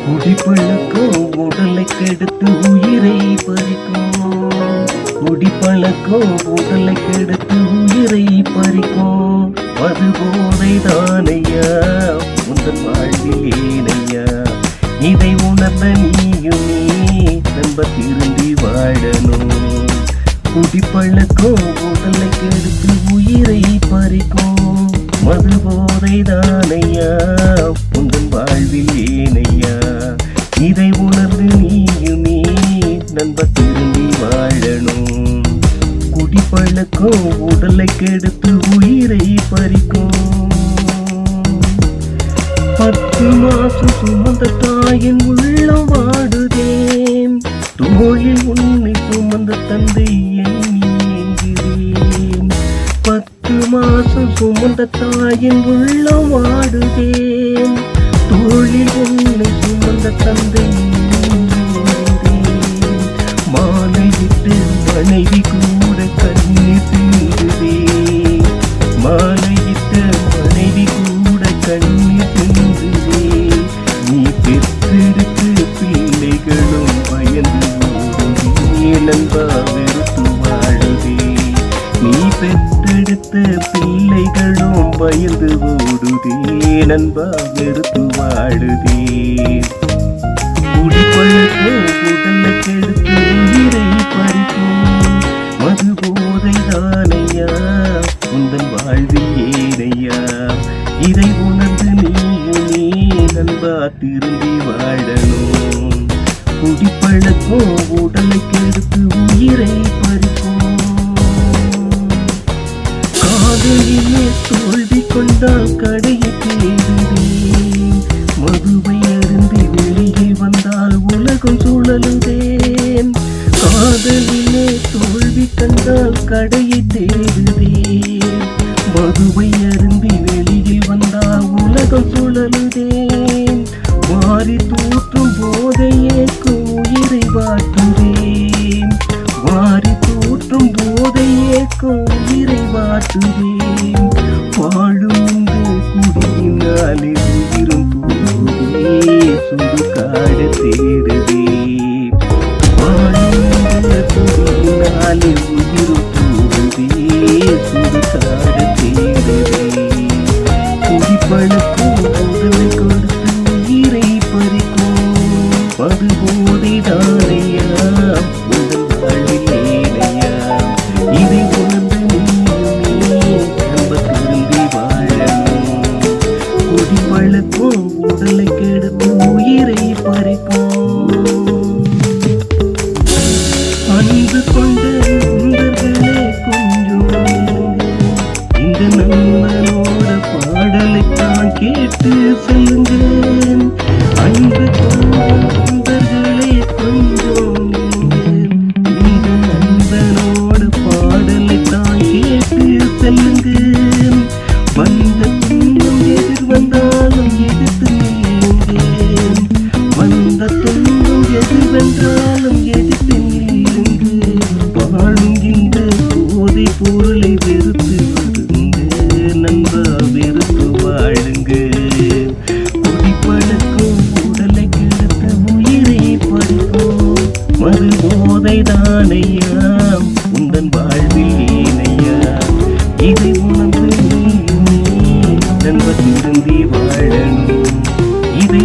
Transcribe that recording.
குடிப்பழக்கம் உடலை கெடுத்து உயிரை பறிக்கும். குடிப்பழக்கம் உடலை கெடுத்து உயிரை பறிக்கும். மது போதை தானையா உந்தன் வாழ்வில் ஏனையா. இதை உணர்ந்த நீயுமே நம்ப திரும்பி வாழணும். குடிப்பழக்கம் உடலை கெடுத்து உயிரை பறிக்கும். மது போதை தானையா உந்தன் வாழ்வில் ஏனையா. இதை உணர்ந்து நீயுமே நம்ப திரும்பி வாழணும். குடிப்பழக்கம் உடலை கெடுத்து உயிரை பறிக்கும். 10 மாசம் சுமந்த தாயின் உள்ளம் வாடுதேன். தோளில் உன்னை சுமந்த தந்தை எண்ணி ஏங்குகிறேன். 10 மாசம் சுமந்த தாயின் உள்ளம் வாடுதேன். தோளில் உன்னை சுமந்த தந்தை மாலையிட்டு மனைவி கூட கண்ணீர் சிந்துதே. மாலையிட்ட மனைவி கூட கண்ணீர் சிந்துதே. நீ பெற்றெடுத்து பிள்ளைகளும் பயந்து ஓடுதே. நண்பா வெறுத்து வாழுதே. நீ பெற்றெடுத்த பிள்ளைகளும் பயந்து ஓடுதே. நண்பா வெறுத்து வாழுதே. குடிப்பழக்கம் உடலை கெடுத்து உயிரை பறிக்கும். மது போதை தானையா உந்தன் வாழ்வில் ஏனையா. இதை உணர்ந்து நீயுமே நண்பா திரும்பி வாழணும். குடிப்பழக்கம் உடலை கெடுத்து உயிரை பறிக்கும். காதலிலே தோல்வி கொண்டால் கடையை தேடுதேன். மதுவை அருந்தி வெளியே வந்தால் உலகம் சுழலுதேன். காதலிலே தோல்வி கண்டால் கடையை தேடுதேன். மதுவை அருந்தி வெளியில் வந்தால் உலகம் சுழலுதேன். மாறி தூற்றும் போதையேக்கும் உயிரை வாட்டுதேன். மாறி தூற்றும் போதையேக்கும் உயிரை வாட்டுதேன். வாழும் குடியினாலே உயிரும் போதே சுடுகாட தேடுதே. வாழும் குடியினாலே உயிரும் போதே சுடுகாட தேடுதே. குடிப்பழக்கம் உடலை கொடுத்து உயிரை பறிக்கும். மது போதை தானையா உங்கள் வாழ்வில் ஏனையா. இதை உணர்ந்து நீயுமே நம்ப திரும்பி வாழணும். குடிப்பழக்கம் உடலை கெடுத்து உயிரை பறிக்கும். அன்பு கொண்ட நண்பர்களே கொஞ்சம் இந்த நண்பனோட பாடலைத்தான் கேட்டு செல்லுங்கள். அன்பு கொண்ட நண்பர்களே கொஞ்சம் இந்த நண்பனோட பாடலைத்தான் கேட்டு செல்லுங்கள். வந்த துன்பம் எதிர் வந்தாலும் எதிர்த்து நில்லுங்கள். வந்த துன்பம் எதிர் வென்றாலும் எதிர்த்து நில்லுங்கள். வாழும் இந்த போதை பொருளை வெறுத்து வருங்க. நண்பா வெறுத்து வாழுங்க. குடிப்பழக்கம் உடலை கெடுத்து உயிரை பறிக்கும். மது போதை தானையா உந்தன் வாழ்வில் ஏனையா. இதை உணர்ந்து நீயுமே நண்ப திரும்பி வாழணும். இதை